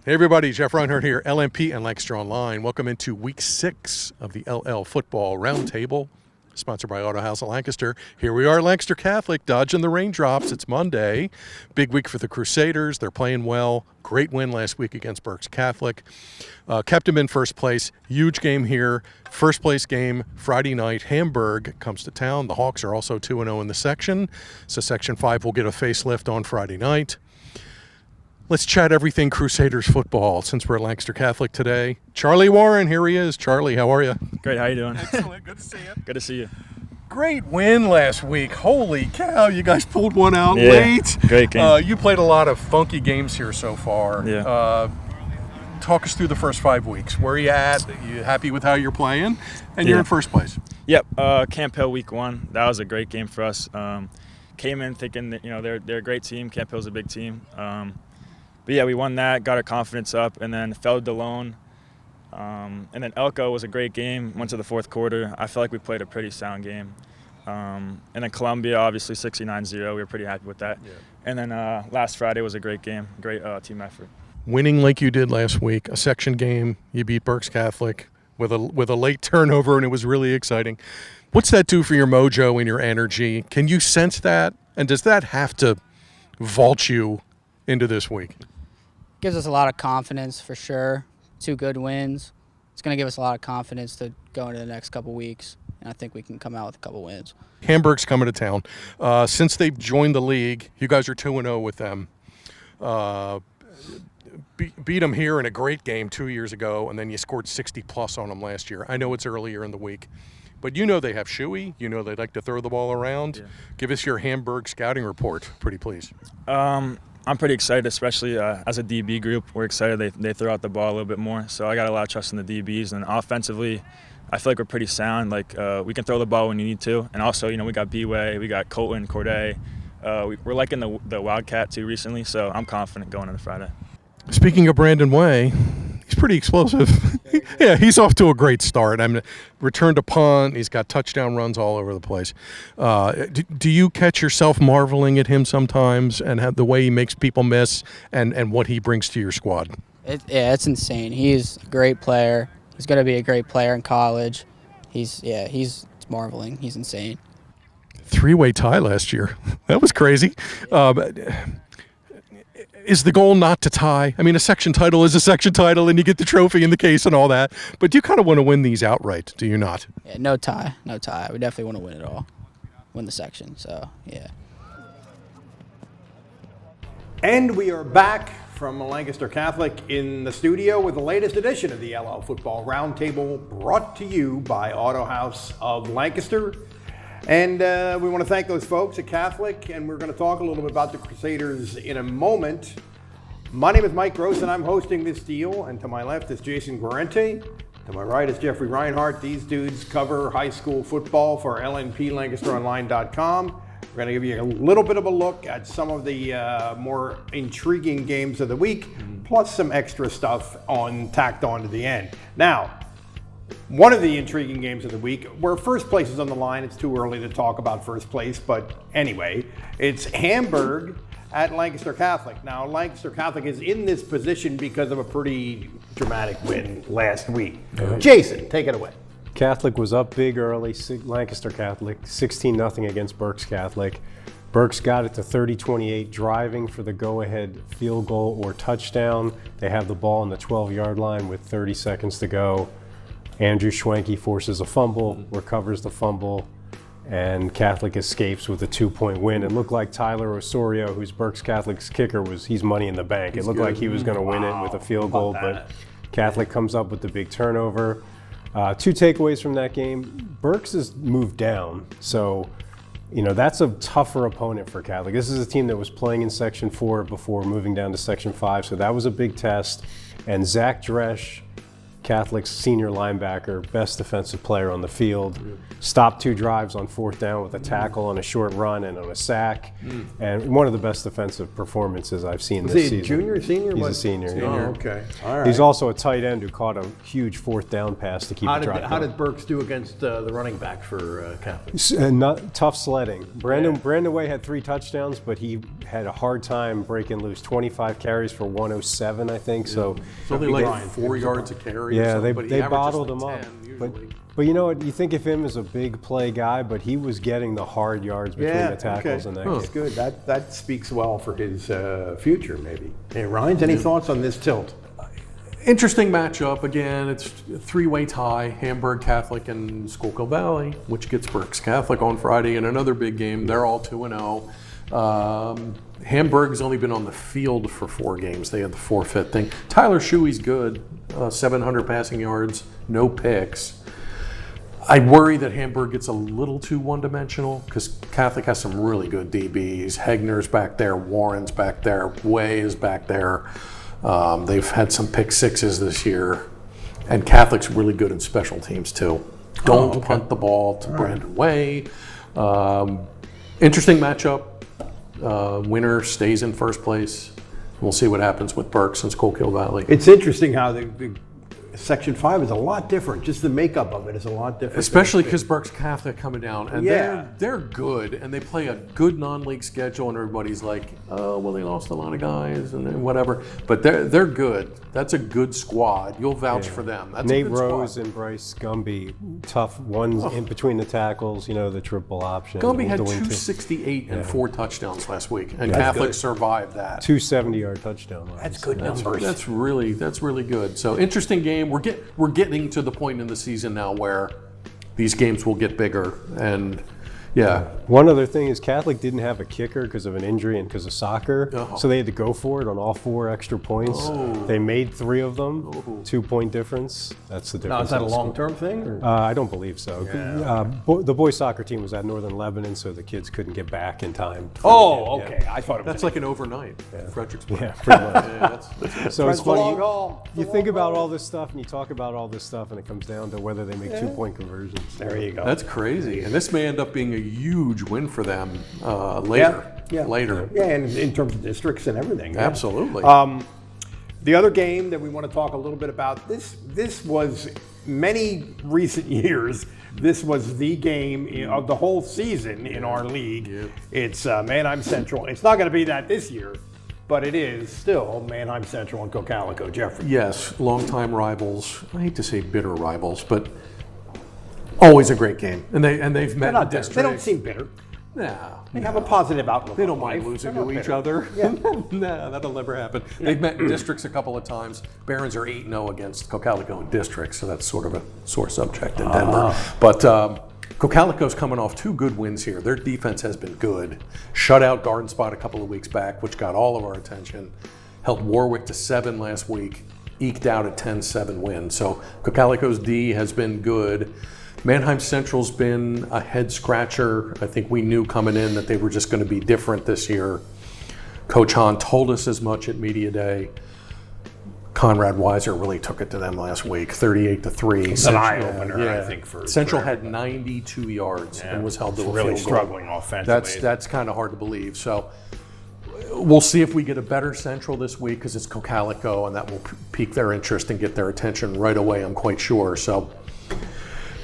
Hey everybody, Jeff Reinhart here, LMP and Lancaster Online. Welcome into week 6 of the LL Football Roundtable, sponsored by Auto House of Lancaster. Here we are, Lancaster Catholic, dodging the raindrops. It's Monday. Big week for the Crusaders. They're playing well. Great win last week against Berks Catholic. Kept them in first place. Huge game here. First place game Friday night. Hamburg comes to town. The Hawks are also 2-0 in the section. So Section 5 will get a facelift on Friday night. Let's chat everything Crusaders football since we're at Lancaster Catholic today. Charlie Warren, here he is. Charlie, how are you? Great, how you doing? Excellent, good to see you. Good to see you. Great win last week. Holy cow, you guys pulled one out late. Great game. You played a lot of funky games here so far. Yeah. Talk us through the first 5 weeks. Where are you at? Are you happy with how you're playing? And you're in first place. Yep, Camp Hill week 1. That was a great game for us. Came in thinking that, they're a great team. Camp Hill's a big team. But yeah, we won that, got our confidence up, and then fell to Delone. And then Elko was a great game, went to the fourth quarter. I felt like we played a pretty sound game. And then Columbia, obviously 69-0. We were pretty happy with that. Yeah. And then last Friday was a great game, great team effort. Winning like you did last week, a section game, you beat Berks Catholic with a late turnover, and it was really exciting. What's that do for your mojo and your energy? Can you sense that? And does that have to vault you into this week? Gives us a lot of confidence for sure. 2 good wins. It's going to give us a lot of confidence to go into the next couple weeks, and I think we can come out with a couple wins. Hamburg's coming to town. Since they've joined the league, you guys are 2-0 with them. Beat them here in a great game 2 years ago, and then you scored 60-plus on them last year. I know it's earlier in the week, but they have Shuey. They like to throw the ball around. Yeah. Give us your Hamburg scouting report, pretty please. I'm pretty excited, especially as a DB group. We're excited they throw out the ball a little bit more. So I got a lot of trust in the DBs. And offensively, I feel like we're pretty sound. Like we can throw the ball when you need to. And also, we got B-Way, we got Colton, Corday. We're liking the Wildcat too recently. So I'm confident going into Friday. Speaking of Brandon Way, he's pretty explosive. Yeah, he's off to a great start. Return to punt. He's got touchdown runs all over the place. Do you catch yourself marveling at him sometimes and the way he makes people miss and what he brings to your squad? It's insane. He's a great player. He's going to be a great player in college. It's marveling. He's insane. 3-way tie last year. That was crazy. Is the goal not to tie? A section title is a section title, and you get the trophy in the case and all that. But you kind of want to win these outright, do you not? Yeah, no tie. We definitely want to win it all. Win the section, so, yeah. And we are back from Lancaster Catholic in the studio with the latest edition of the LL Football Roundtable, brought to you by Auto House of Lancaster. And we want to thank those folks at Catholic, and we're going to talk a little bit about the Crusaders in a moment. My name is Mike Gross, and I'm hosting this deal. And to my left is Jason Guarente. To my right is Jeffrey Reinhart. These dudes cover high school football for LNP, LancasterOnline.com. We're going to give you a little bit of a look at some of the more intriguing games of the week, plus some extra stuff tacked on to the end. Now, one of the intriguing games of the week, where first place is on the line. It's too early to talk about first place, but anyway, it's Hamburg at Lancaster Catholic. Now, Lancaster Catholic is in this position because of a pretty dramatic win last week. Right. Jason, take it away. Catholic was up big early, Lancaster Catholic, 16-0 against Berks Catholic. Berks got it to 30-28, driving for the go-ahead field goal or touchdown. They have the ball on the 12-yard line with 30 seconds to go. Andrew Schwenke forces a fumble, recovers the fumble, and Catholic escapes with a 2-point win. It looked like Tyler Osorio, who's Berks Catholic's kicker, he's money in the bank. It looked like he was going to win it with a field goal, but Catholic comes up with the big turnover. 2 takeaways from that game. Berks has moved down, so that's a tougher opponent for Catholic. This is a team that was playing in Section 4 before moving down to Section 5, so that was a big test. And Zach Dresch Catholic's senior linebacker, best defensive player on the field, stopped 2 drives on 4th down with a tackle on a short run and on a sack, and one of the best defensive performances I've seen this season. Is he a junior, senior? He's a senior. Oh, okay. All right. He's also a tight end who caught a huge 4th down pass to keep the drive How did Burks do against the running back for Catholic? Tough sledding. Brandon Way had 3 touchdowns, but he had a hard time breaking loose. 25 carries for 107, I think. So It's only like 4 yards a carry. yeah, or something, they but he bottled averages him like up. 10 But, usually. but you know what? You think of him as a big play guy, but he was getting the hard yards between the tackles in that game. That's good. That speaks well for his future, maybe. Hey, Ryan, any thoughts on this tilt? Interesting matchup. Again, it's a 3-way tie, Hamburg Catholic and Schuylkill Valley, which gets Berks Catholic on Friday in another big game. They're all 2-0. Hamburg's only been on the field for 4 games. They had the forfeit thing. Tyler Shuey's good, 700 passing yards, no picks. I worry that Hamburg gets a little too one-dimensional because Catholic has some really good DBs. Hegner's back there, Warren's back there, Way is back there. They've had some pick sixes this year, and Catholic's really good in special teams too. Don't punt the ball to Brandon Way. Interesting matchup. Winner stays in first place. We'll see what happens with Berks and Schuylkill Valley. It's interesting how the Section 5 is a lot different. Just the makeup of it is a lot different. Especially because Berks Catholic coming down, and Yeah. they're good, and they play a good non-league schedule, and everybody's like, oh, well, they lost a lot of guys and whatever, but they're good. That's a good squad. You'll vouch for them. That's Nate a good Rose squad. and Bryce Gumby, tough ones in between the tackles, the triple option. Gumby had doing 268 and 4 touchdowns last week, and That's Catholic good. survived that. 2 70-yard touchdowns. That's good numbers. That's really good. So interesting game. We're getting to the point in the season now where these games will get bigger, and yeah. One other thing is Catholic didn't have a kicker because of an injury and because of soccer, Oh. so they had to go for it on all 4 extra points. They made 3 of them, 2-point difference. That's the difference. Now, is that a in the score. long-term thing? Or? I don't believe so. The boys soccer team was at Northern Lebanon, so the kids couldn't get back in time. Oh, Yeah. okay. I thought it was That's like an overnight. Fredericksburg. Yeah, pretty much. Yeah, that's So it's the long funny. haul. You think about all this stuff and you talk about all this stuff, and it comes down to whether they make 2-point conversions. There you go. That's crazy, and this may end up being a huge win for them later. Later. Yeah, and in terms of districts and everything. Yeah. Absolutely. The other game that we want to talk a little bit about, this was many recent years. This was the game of the whole season in our league. Yeah. It's Manheim Central. It's not going to be that this year, but it is still Manheim Central and Cocalico. Jeffrey. Yes, longtime rivals. I hate to say bitter rivals, but always a great game. And they've met in district. They don't seem bitter. No, They have a positive outlook. they on don't mind life. losing They're to not each bitter. other. Yeah. No, that'll never happen. They've met in districts a couple of times. Barons are 8-0 against Cocalico in districts, so that's sort of a sore subject in Denver. But Cocalico's coming off 2 good wins here. Their defense has been good. Shut out Garden Spot a couple of weeks back, which got all of our attention. Held Warwick to 7 last week. Eked out a 10-7 win. So Cocalico's D has been good. Manheim Central's been a head scratcher. I think we knew coming in that they were just going to be different this year. Coach Hahn told us as much at Media Day. Conrad Weiser really took it to them last week, 38-3. It's an eye-opener, I think, for Central for had 92 yards and was held to a really field goal. struggling offensively. That's kind of hard to believe. So we'll see if we get a better Central this week because it's Cocalico, and that will pique their interest and get their attention right away, I'm quite sure. So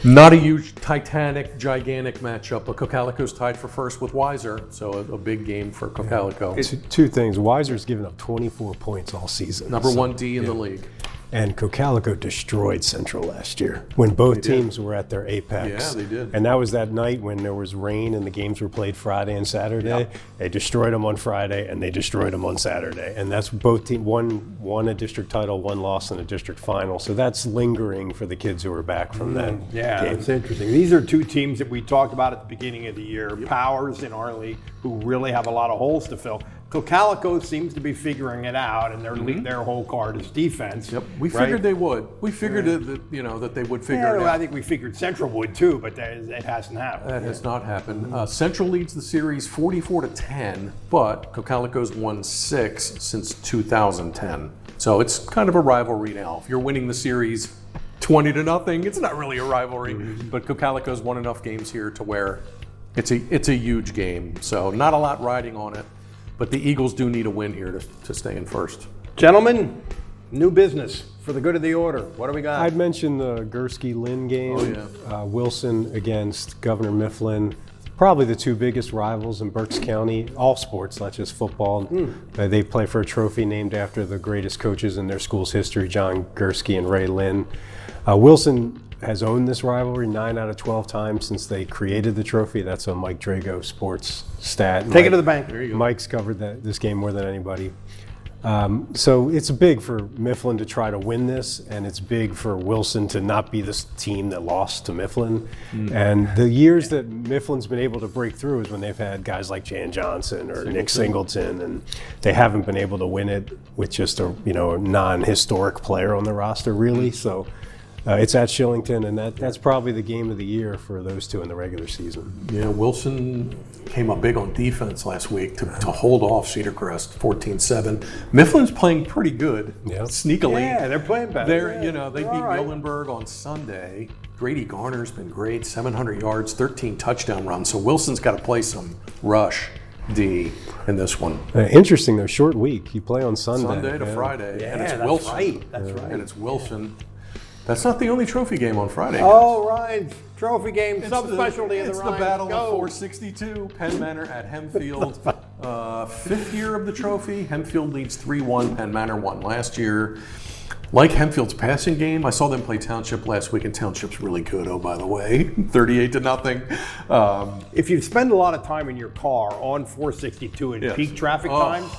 not a huge, gigantic matchup, but Cocalico's tied for first with Weiser, so a big game for Cocalico. 2 things. Weiser's given up 24 points all season. Number 1 D in the league. And Cocalico destroyed Central last year when both teams were at their apex. Yeah, they did. And that was that night when there was rain and the games were played Friday and Saturday. They destroyed them on Friday and they destroyed them on Saturday. And that's both teams, one won a district title, one lost in a district final. So that's lingering for the kids who are back from that Yeah, game. it's interesting. These are 2 teams that we talked about at the beginning of the year. Powers in our league who really have a lot of holes to fill. Cocalico seems to be figuring it out, and their whole card is defense. Yep, we figured they would. We figured that they would figure it out. I think we figured Central would too, but it hasn't happened. That has not happened. Central leads the series 44-10, but Cocalico's won 6 since 2010. So it's kind of a rivalry now. If you're winning the series 20-0, it's not really a rivalry. But Cocalico's won enough games here to where it's a huge game. So not a lot riding on it. But the Eagles do need a win here to stay in first. Gentlemen, new business for the good of the order. What do we got? I'd mention the Gursky-Lynn game. Oh, yeah. Wilson against Governor Mifflin. Probably the two biggest rivals in Berks County, all sports, not just football. They play for a trophy named after the greatest coaches in their school's history, John Gursky and Ray Lynn. Wilson has owned this rivalry 9 out of 12 times since they created the trophy. That's a Mike Drago sports stat. Take it to the bank. There you go. Mike's covered this game more than anybody. So it's big for Mifflin to try to win this, and it's big for Wilson to not be this team that lost to Mifflin. And the years that Mifflin's been able to break through is when they've had guys like Jan Johnson or Nick Singleton, and they haven't been able to win it with just a non-historic player on the roster, really. So it's at Shillington, and that's probably the game of the year for those two in the regular season. Yeah, Wilson came up big on defense last week to hold off Cedar Crest 14-7. Mifflin's playing pretty good, sneakily. Yeah, they're playing better. They beat Willenberg on Sunday. Grady Garner's been great, 700 yards, 13 touchdown runs. So Wilson's got to play some rush D in this one. Interesting, though, short week. You play on Sunday. Sunday to Friday, Yeah, and it's that's Wilson. right. That's right. And it's Wilson. That's not the only trophy game on Friday. Oh, Ryan's trophy game, subspecialty of the It's the Ryan. Battle Go. of 462, Penn Manor at Hempfield. Fifth year of the trophy. Hempfield leads 3-1. Penn Manor won last year. Like Hempfield's passing game, I saw them play Township last week, and Township's really good, oh, by the way, 38-0. If you spend a lot of time in your car on 462 in Yes. peak traffic times,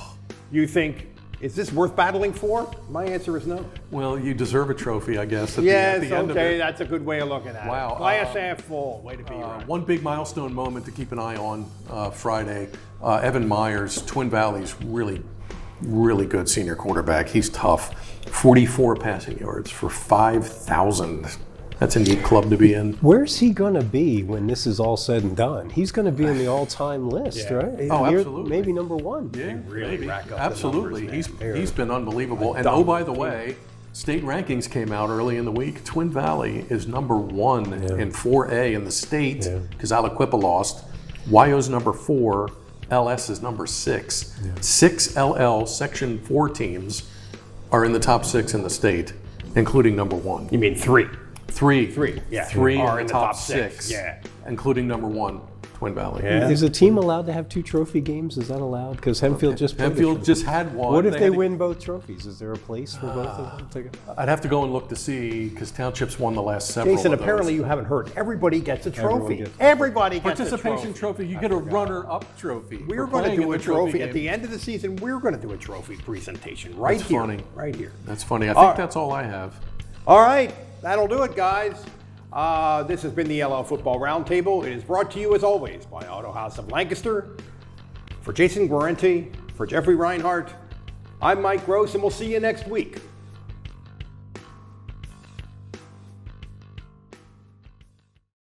you think, is this worth battling for? My answer is no. Well, you deserve a trophy, I guess, at Yes, the end of okay, it. that's a good way of looking at Wow, it. Glass half full. Way to be, Ryan. One big milestone moment to keep an eye on Friday. Evan Myers, Twin Valley's really good senior quarterback. He's tough. 44 passing yards for 5,000. That's a neat club to be in. Where's he going to be when this is all said and done? He's going to be in the all-time list, right? Oh, absolutely. Maybe number one. Yeah, really maybe. rack up the Absolutely. numbers, He's been unbelievable. And oh, by the way, state rankings came out early in the week. Twin Valley is number 1 in 4A in the state because Aliquippa lost. YO's number 4. LS is number 6. 6 LL Section 4 teams are in the top 6 in the state, including number 1. You mean 3? Three, yeah. 3 Are in the top 6. Yeah. Including number 1, Twin Valley. Yeah. Is a team allowed to have 2 trophy games? Is that allowed? Because Hempfield just played Hempfield just had one. What if they had to- win both trophies? Is there a place for both of them? I'd have to go and look to see because Townships won the last several. Jason, of those. apparently you haven't heard. Everybody gets a trophy. gets- Everybody gets a Participation trophy. trophy. You get a runner-up trophy. We're for going to playing do in a trophy at game. the end of the season. We're going to do a trophy presentation right That's here. funny. Right here. That's funny. I All think right. that's all I have. All right, that'll do it, guys. This has been the LL Football Roundtable. It is brought to you, as always, by Auto House of Lancaster. For Jason Guarente, for Jeffrey Reinhart, I'm Mike Gross, and we'll see you next week